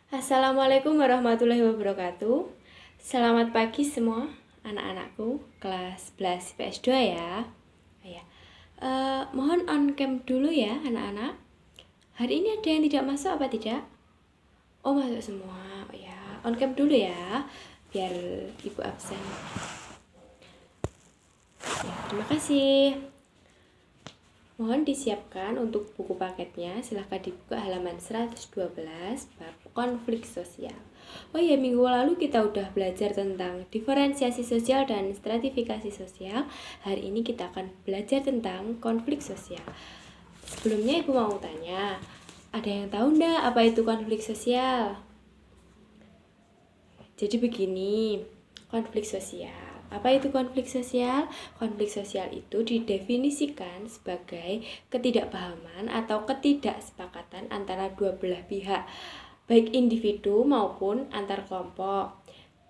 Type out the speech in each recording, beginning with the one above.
Assalamualaikum warahmatullahi wabarakatuh. Selamat pagi semua anak-anakku kelas 11 PS2 ya. Ya. Mohon on cam dulu ya anak-anak. Hari ini ada yang tidak masuk apa tidak? Oh, masuk semua. Oh, ya, on cam dulu ya biar ibu absen. Ya, terima kasih. Mohon disiapkan untuk buku paketnya. Silahkan dibuka halaman 112 bab konflik sosial. Oh ya, minggu lalu kita udah belajar tentang diferensiasi sosial dan stratifikasi sosial. Hari ini kita akan belajar tentang konflik sosial. Sebelumnya ibu mau tanya, ada yang tahu ndak apa itu konflik sosial? Jadi begini, konflik sosial. Apa itu konflik sosial? Konflik sosial itu didefinisikan sebagai ketidakpahaman atau ketidaksepakatan antara dua belah pihak, baik individu maupun antar kelompok.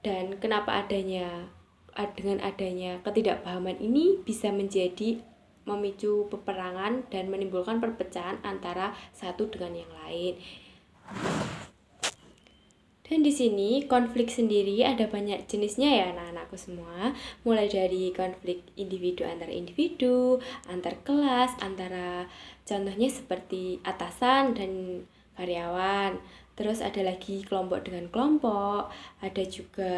Dan kenapa dengan adanya ketidakpahaman ini bisa menjadi memicu peperangan dan menimbulkan perpecahan antara satu dengan yang lain. Dan di sini konflik sendiri ada banyak jenisnya ya anak-anakku semua. Mulai dari konflik individu antar individu, antar kelas, antara contohnya seperti atasan dan karyawan. Terus ada lagi kelompok dengan kelompok, ada juga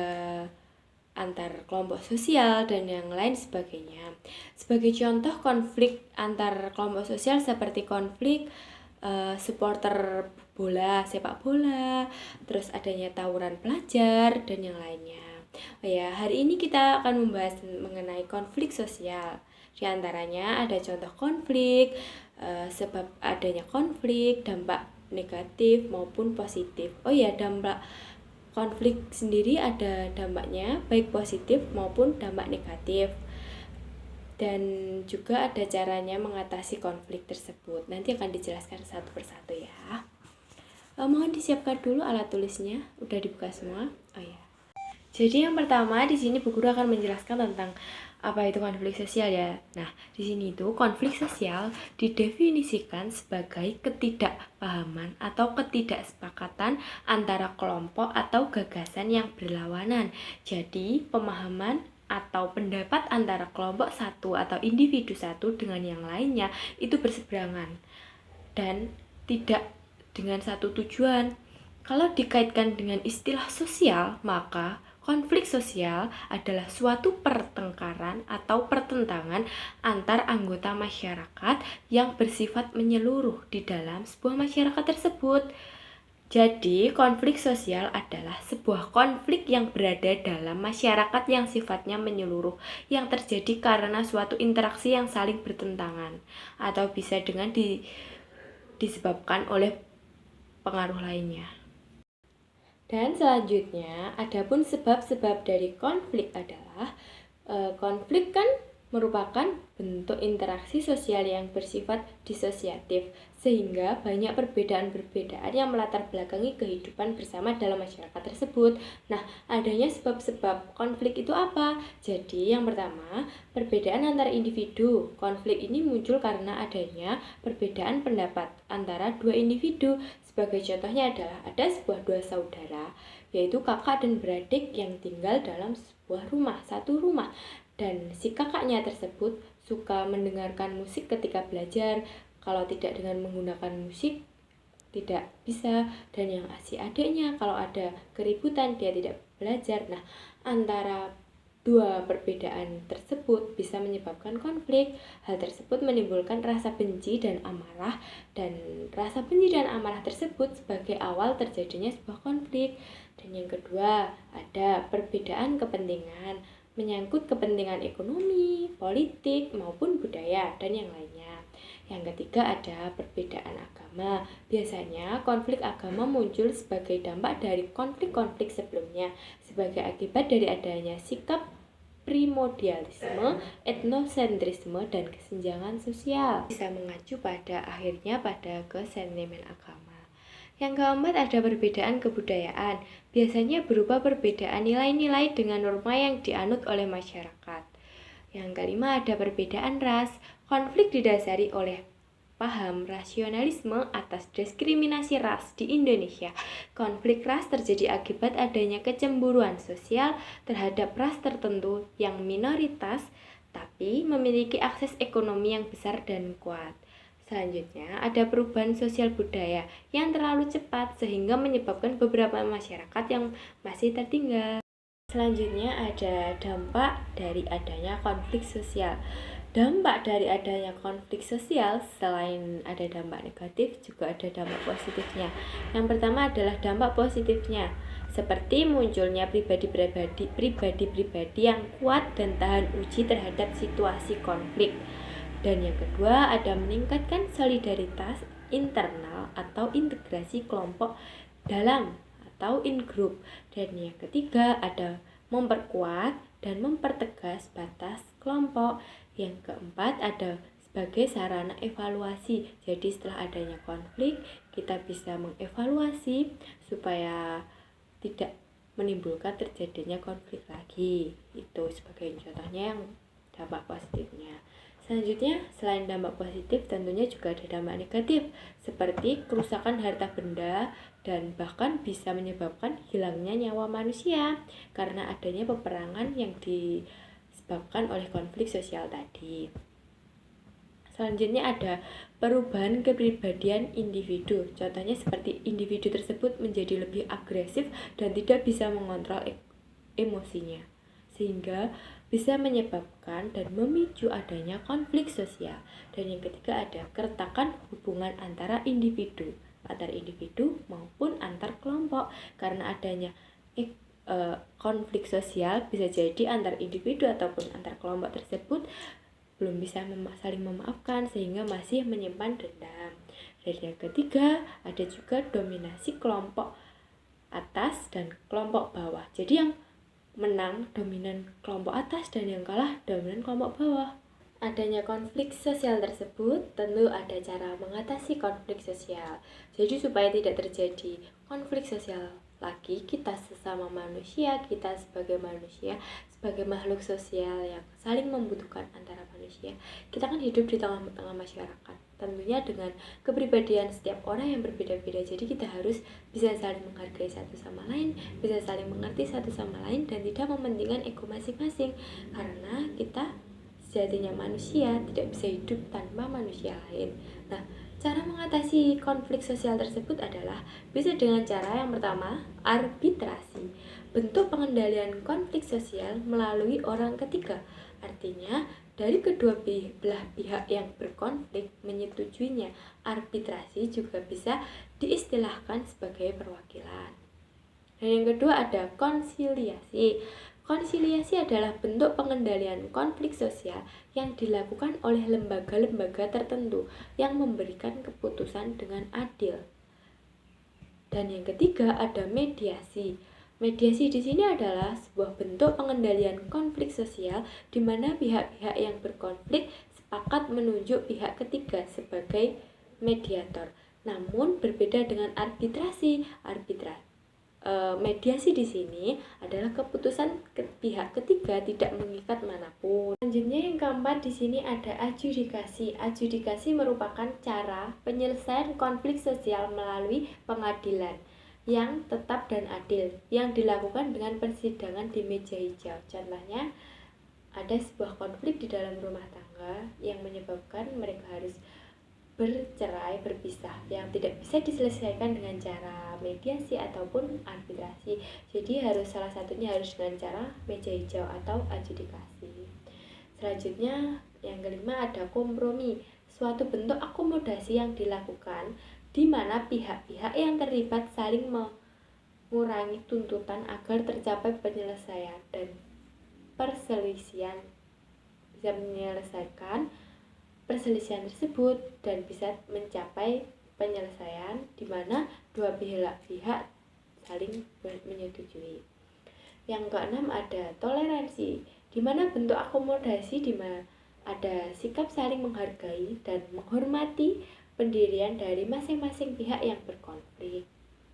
antar kelompok sosial dan yang lain sebagainya. Sebagai contoh konflik antar kelompok sosial seperti konflik supporter bola, sepak bola, terus adanya tawuran pelajar dan yang lainnya. Oh ya, hari ini kita akan membahas mengenai konflik sosial. Di antaranya ada contoh konflik, sebab adanya konflik, dampak negatif maupun positif. Oh ya, dampak konflik sendiri ada dampaknya baik positif maupun dampak negatif. Dan juga ada caranya mengatasi konflik tersebut. Nanti akan dijelaskan satu persatu ya. Mohon disiapkan dulu alat tulisnya. Udah dibuka semua? Oh ya. Jadi yang pertama di sini Bu Guru akan menjelaskan tentang apa itu konflik sosial ya. Nah, di sini itu konflik sosial didefinisikan sebagai ketidakpahaman atau ketidaksepakatan antara kelompok atau gagasan yang berlawanan. Jadi, pemahaman atau pendapat antara kelompok satu atau individu satu dengan yang lainnya itu berseberangan dan tidak dengan satu tujuan. Kalau dikaitkan dengan istilah sosial, maka konflik sosial adalah suatu pertengkaran atau pertentangan antar anggota masyarakat yang bersifat menyeluruh di dalam sebuah masyarakat tersebut. Jadi, konflik sosial adalah sebuah konflik yang berada dalam masyarakat yang sifatnya menyeluruh, yang terjadi karena suatu interaksi yang saling bertentangan, atau bisa dengan disebabkan oleh pengaruh lainnya. Dan selanjutnya, adapun sebab-sebab dari konflik adalah konflik kan merupakan bentuk interaksi sosial yang bersifat disosiatif, sehingga banyak perbedaan-perbedaan yang melatar belakangi kehidupan bersama dalam masyarakat tersebut. Nah, adanya sebab-sebab konflik itu apa? Jadi, yang pertama, perbedaan antar individu. Konflik ini muncul karena adanya perbedaan pendapat antara dua individu. Sebagai contohnya adalah ada dua saudara, yaitu kakak dan beradik yang tinggal dalam sebuah rumah, satu rumah. Dan si kakaknya tersebut suka mendengarkan musik ketika belajar. Kalau tidak dengan menggunakan musik, tidak bisa. Dan yang si adiknya, kalau ada keributan, dia tidak belajar. Nah, antara dua perbedaan tersebut bisa menyebabkan konflik. Hal tersebut menimbulkan rasa benci dan amarah, dan rasa benci dan amarah tersebut sebagai awal terjadinya sebuah konflik. Dan yang kedua, ada perbedaan kepentingan, menyangkut kepentingan ekonomi, politik, maupun budaya, dan yang lainnya. Yang ketiga ada perbedaan agama. Biasanya konflik agama muncul sebagai dampak dari konflik-konflik sebelumnya, sebagai akibat dari adanya sikap primordialisme, etnosentrisme, dan kesenjangan sosial. Bisa mengacu pada ke sentimen agama. Yang keempat ada perbedaan kebudayaan. Biasanya berupa perbedaan nilai-nilai dengan norma yang dianut oleh masyarakat. Yang kelima ada perbedaan ras. Konflik didasari oleh paham rasionalisme atas diskriminasi ras di Indonesia. Konflik ras terjadi akibat adanya kecemburuan sosial terhadap ras tertentu yang minoritas tapi memiliki akses ekonomi yang besar dan kuat. Selanjutnya, ada perubahan sosial budaya yang terlalu cepat sehingga menyebabkan beberapa masyarakat yang masih tertinggal. Selanjutnya, ada dampak dari adanya konflik sosial. Dampak dari adanya konflik sosial, selain ada dampak negatif, juga ada dampak positifnya. Yang pertama adalah dampak positifnya, seperti munculnya pribadi-pribadi yang kuat dan tahan uji terhadap situasi konflik. Dan yang kedua ada meningkatkan solidaritas internal atau integrasi kelompok dalam atau in-group. Dan yang ketiga ada memperkuat dan mempertegas batas kelompok. Yang keempat ada sebagai sarana evaluasi. Jadi setelah adanya konflik, kita bisa mengevaluasi supaya tidak menimbulkan terjadinya konflik lagi. Itu sebagai contohnya yang dampak positifnya. Selanjutnya, selain dampak positif, tentunya juga ada dampak negatif, seperti kerusakan harta benda dan bahkan bisa menyebabkan hilangnya nyawa manusia karena adanya peperangan yang disebabkan oleh konflik sosial tadi. Selanjutnya ada perubahan kepribadian individu. Contohnya seperti individu tersebut menjadi lebih agresif dan tidak bisa mengontrol emosinya, sehingga bisa menyebabkan dan memicu adanya konflik sosial. Dan yang ketiga ada keretakan hubungan antara individu maupun antar kelompok. Karena adanya konflik sosial bisa jadi antar individu ataupun antar kelompok tersebut belum bisa saling memaafkan sehingga masih menyimpan dendam. Dan yang ketiga ada juga dominasi kelompok atas dan kelompok bawah. Jadi yang menang dominan kelompok atas dan yang kalah dominan kelompok bawah. Adanya konflik sosial tersebut tentu ada cara mengatasi konflik sosial. Jadi supaya tidak terjadi konflik sosial lagi, kita sesama manusia, kita sebagai manusia, sebagai makhluk sosial yang saling membutuhkan antara manusia, kita kan hidup di tengah-tengah masyarakat. Tentunya dengan kepribadian setiap orang yang berbeda-beda, jadi kita harus bisa saling menghargai satu sama lain, bisa saling mengerti satu sama lain, dan tidak mementingkan ego masing-masing. Karena kita sejatinya manusia tidak bisa hidup tanpa manusia lain. Nah, cara mengatasi konflik sosial tersebut adalah bisa dengan cara yang pertama, arbitrasi. Bentuk pengendalian konflik sosial melalui orang ketiga. Artinya, dari kedua belah pihak yang berkonflik menyetujuinya, arbitrasi juga bisa diistilahkan sebagai perwakilan. Dan yang kedua ada konsiliasi. Konsiliasi adalah bentuk pengendalian konflik sosial yang dilakukan oleh lembaga-lembaga tertentu yang memberikan keputusan dengan adil. Dan yang ketiga ada mediasi. Mediasi di sini adalah sebuah bentuk pengendalian konflik sosial di mana pihak-pihak yang berkonflik sepakat menunjuk pihak ketiga sebagai mediator. Namun berbeda dengan arbitrasi. Mediasi di sini adalah keputusan pihak ketiga tidak mengikat manapun. Selanjutnya yang keempat di sini ada adjudikasi. Adjudikasi merupakan cara penyelesaian konflik sosial melalui pengadilan yang tetap dan adil yang dilakukan dengan persidangan di meja hijau. Contohnya ada sebuah konflik di dalam rumah tangga yang menyebabkan mereka harus bercerai, berpisah, yang tidak bisa diselesaikan dengan cara mediasi ataupun arbitrasi. Jadi salah satunya harus dengan cara meja hijau atau adjudikasi. Selanjutnya yang kelima ada kompromi, suatu bentuk akomodasi yang dilakukan di mana pihak-pihak yang terlibat saling mengurangi tuntutan agar tercapai penyelesaian dan perselisihan, bisa menyelesaikan perselisihan tersebut dan bisa mencapai penyelesaian di mana dua pihak saling menyetujui. Yang keenam ada toleransi, di mana bentuk akomodasi di mana ada sikap saling menghargai dan menghormati pendirian dari masing-masing pihak yang berkonflik.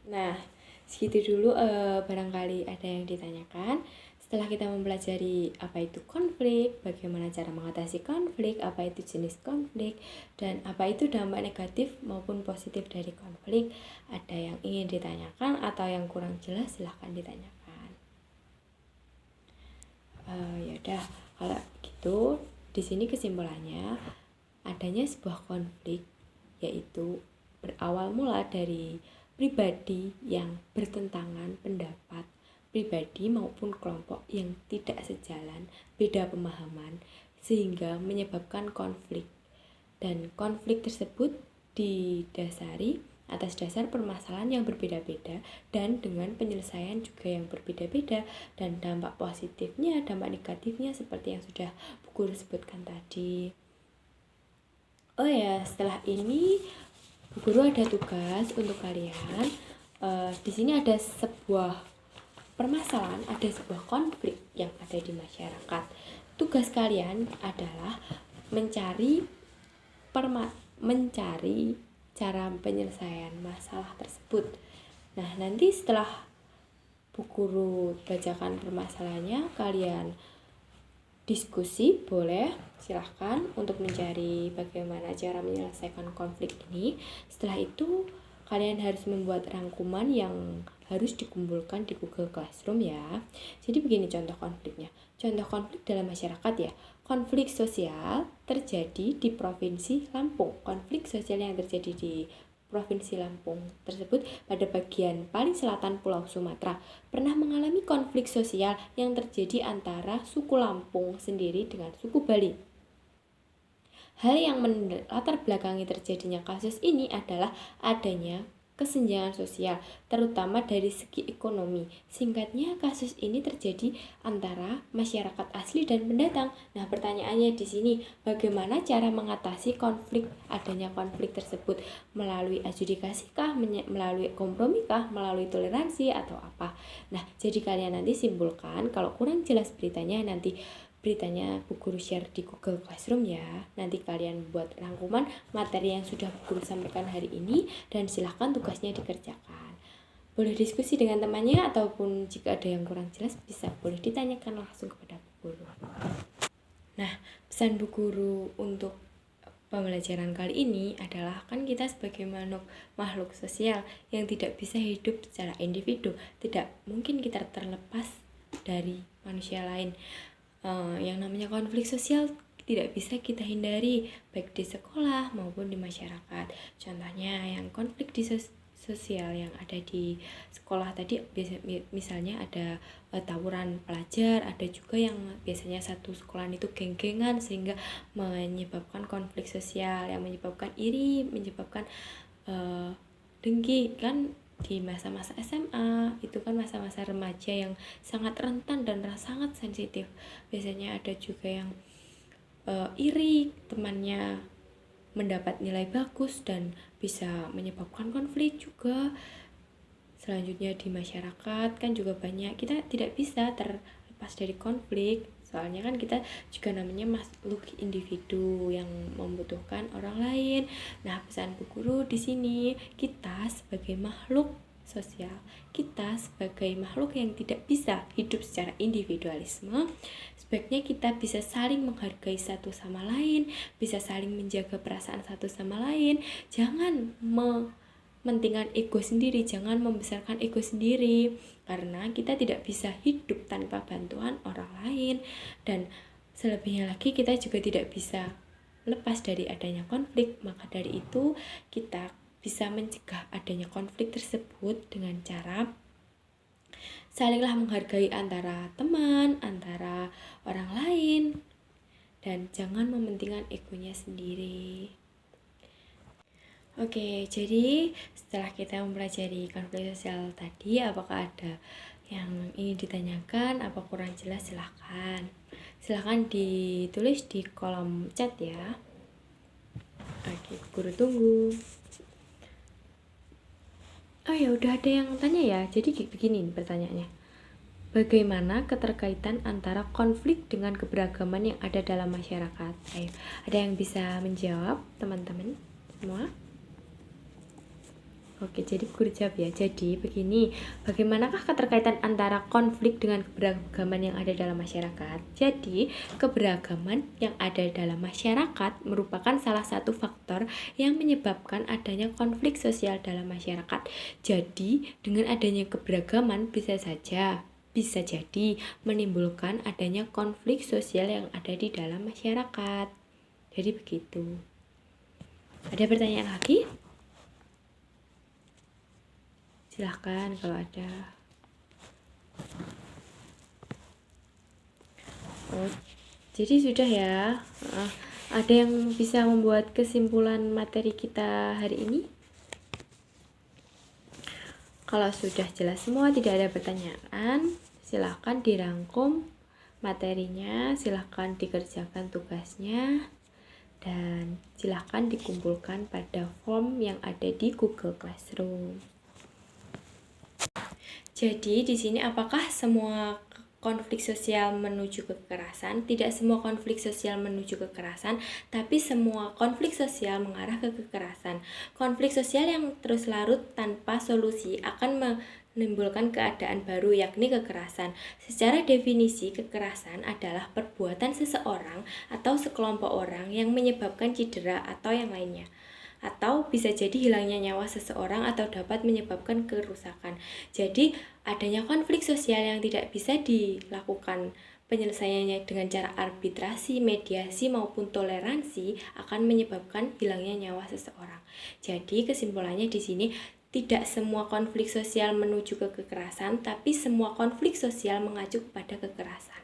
Nah, segitu dulu barangkali ada yang ditanyakan. Setelah kita mempelajari apa itu konflik, bagaimana cara mengatasi konflik, apa itu jenis konflik, dan apa itu dampak negatif maupun positif dari konflik, ada yang ingin ditanyakan atau yang kurang jelas silahkan ditanyakan. Yaudah, kalau gitu di sini kesimpulannya adanya sebuah konflik yaitu berawal mula dari pribadi yang bertentangan pendapat, pribadi maupun kelompok yang tidak sejalan, beda pemahaman, sehingga menyebabkan konflik. Dan konflik tersebut didasari atas dasar permasalahan yang berbeda-beda dan dengan penyelesaian juga yang berbeda-beda, dan dampak positifnya, dampak negatifnya seperti yang sudah Bu Guru sebutkan tadi. Oh ya, setelah ini Bu Guru ada tugas untuk kalian. Di sini ada sebuah permasalahan, ada sebuah konflik yang ada di masyarakat. Tugas kalian adalah mencari cara penyelesaian masalah tersebut. Nah, nanti setelah Bu Guru bacakan permasalahannya, kalian diskusi, boleh silahkan untuk mencari bagaimana cara menyelesaikan konflik ini. Setelah itu kalian harus membuat rangkuman yang harus dikumpulkan di Google Classroom ya. Jadi begini contoh konfliknya. Contoh konflik dalam masyarakat ya. Konflik sosial terjadi di Provinsi Lampung. Konflik sosial yang terjadi di Provinsi Lampung tersebut pada bagian paling selatan Pulau Sumatera pernah mengalami konflik sosial yang terjadi antara suku Lampung sendiri dengan suku Bali. Hal yang melatar belakangi terjadinya kasus ini adalah adanya kesenjangan sosial, terutama dari segi ekonomi. Singkatnya, kasus ini terjadi antara masyarakat asli dan pendatang. Nah, pertanyaannya di sini, bagaimana cara mengatasi adanya konflik tersebut? Melalui adjudikasi kah, melalui kompromi kah, melalui toleransi atau apa? Nah, jadi kalian nanti simpulkan. Kalau kurang jelas beritanya, nanti beritanya Bu Guru share di Google Classroom ya. Nanti kalian buat rangkuman materi yang sudah Bu Guru sampaikan hari ini dan silahkan tugasnya dikerjakan. Boleh diskusi dengan temannya ataupun jika ada yang kurang jelas boleh ditanyakan langsung kepada Bu Guru. Nah, pesan Bu Guru untuk pembelajaran kali ini adalah kan kita sebagai makhluk sosial yang tidak bisa hidup secara individu. Tidak mungkin kita terlepas dari manusia lain. Yang namanya konflik sosial tidak bisa kita hindari baik di sekolah maupun di masyarakat. Contohnya yang konflik di sosial yang ada di sekolah tadi, misalnya ada tawuran pelajar, ada juga yang biasanya satu sekolahan itu geng-gengan sehingga menyebabkan konflik sosial yang menyebabkan iri, menyebabkan dengki kan. Di masa-masa SMA itu kan masa-masa remaja yang sangat rentan dan sangat sensitif. Biasanya ada juga yang iri temannya mendapat nilai bagus dan bisa menyebabkan konflik juga. Selanjutnya di masyarakat kan juga banyak, kita tidak bisa terlepas dari konflik. Soalnya kan kita juga namanya makhluk individu yang membutuhkan orang lain. Nah, pesan Bu Guru di sini, kita sebagai makhluk sosial, kita sebagai makhluk yang tidak bisa hidup secara individualisme, sebaiknya kita bisa saling menghargai satu sama lain, bisa saling menjaga perasaan satu sama lain. Jangan mementingkan ego sendiri, jangan membesarkan ego sendiri, karena kita tidak bisa hidup tanpa bantuan orang lain. Dan selebihnya lagi kita juga tidak bisa lepas dari adanya konflik. Maka dari itu kita bisa mencegah adanya konflik tersebut dengan cara salinglah menghargai antara teman, antara orang lain, dan jangan mementingkan egonya sendiri. Oke, jadi setelah kita mempelajari konflik sosial tadi, apakah ada yang ingin ditanyakan, apa kurang jelas, silahkan ditulis di kolom chat ya. Oke, Guru tunggu. Oh ya, udah ada yang tanya ya. Jadi begini pertanyaannya. Bagaimana keterkaitan antara konflik dengan keberagaman yang ada dalam masyarakat? Ayo, ada yang bisa menjawab, teman-teman semua? Oke, jadi guru jawab ya. Jadi begini, bagaimanakah keterkaitan antara konflik dengan keberagaman yang ada dalam masyarakat? Jadi, keberagaman yang ada dalam masyarakat merupakan salah satu faktor yang menyebabkan adanya konflik sosial dalam masyarakat. Jadi, dengan adanya keberagaman bisa jadi menimbulkan adanya konflik sosial yang ada di dalam masyarakat. Jadi begitu. Ada pertanyaan lagi? Silahkan kalau ada. Oh, jadi sudah ya. Ada yang bisa membuat kesimpulan materi kita hari ini? Kalau sudah jelas semua, tidak ada pertanyaan, silahkan dirangkum materinya, silahkan dikerjakan tugasnya, dan silahkan dikumpulkan pada form yang ada di Google Classroom. Jadi di sini apakah semua konflik sosial menuju kekerasan? Tidak semua konflik sosial menuju kekerasan, tapi semua konflik sosial mengarah ke kekerasan. Konflik sosial yang terus larut tanpa solusi akan menimbulkan keadaan baru, yakni kekerasan. Secara definisi, kekerasan adalah perbuatan seseorang atau sekelompok orang yang menyebabkan cedera atau yang lainnya, atau bisa jadi hilangnya nyawa seseorang atau dapat menyebabkan kerusakan. Jadi, adanya konflik sosial yang tidak bisa dilakukan penyelesaiannya dengan cara arbitrasi, mediasi, maupun toleransi akan menyebabkan hilangnya nyawa seseorang. Jadi, kesimpulannya di sini tidak semua konflik sosial menuju ke kekerasan, tapi semua konflik sosial mengacu kepada kekerasan.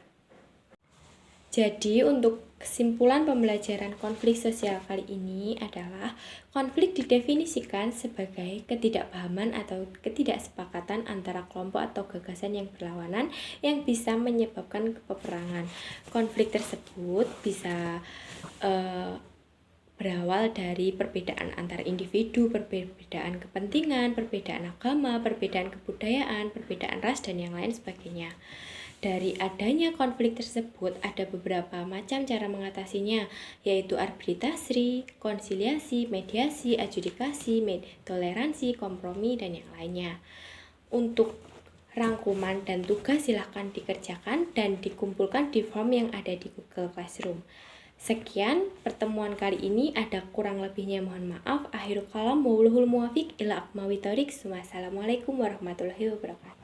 Jadi, untuk kesimpulan pembelajaran konflik sosial kali ini adalah konflik didefinisikan sebagai ketidakpahaman atau ketidaksepakatan antara kelompok atau gagasan yang berlawanan yang bisa menyebabkan peperangan. Konflik tersebut bisa berawal dari perbedaan antar individu, perbedaan kepentingan, perbedaan agama, perbedaan kebudayaan, perbedaan ras, dan yang lain sebagainya. Dari adanya konflik tersebut ada beberapa macam cara mengatasinya, yaitu arbitrasi, konsiliasi, mediasi, adjudikasi, toleransi, kompromi, dan yang lainnya. Untuk rangkuman dan tugas silahkan dikerjakan dan dikumpulkan di form yang ada di Google Classroom. Sekian pertemuan kali ini, ada kurang lebihnya mohon maaf. Akhirul kalam, wallahul muwafiq ila aqwamit thoriq. Wassalamualaikum warahmatullahi wabarakatuh.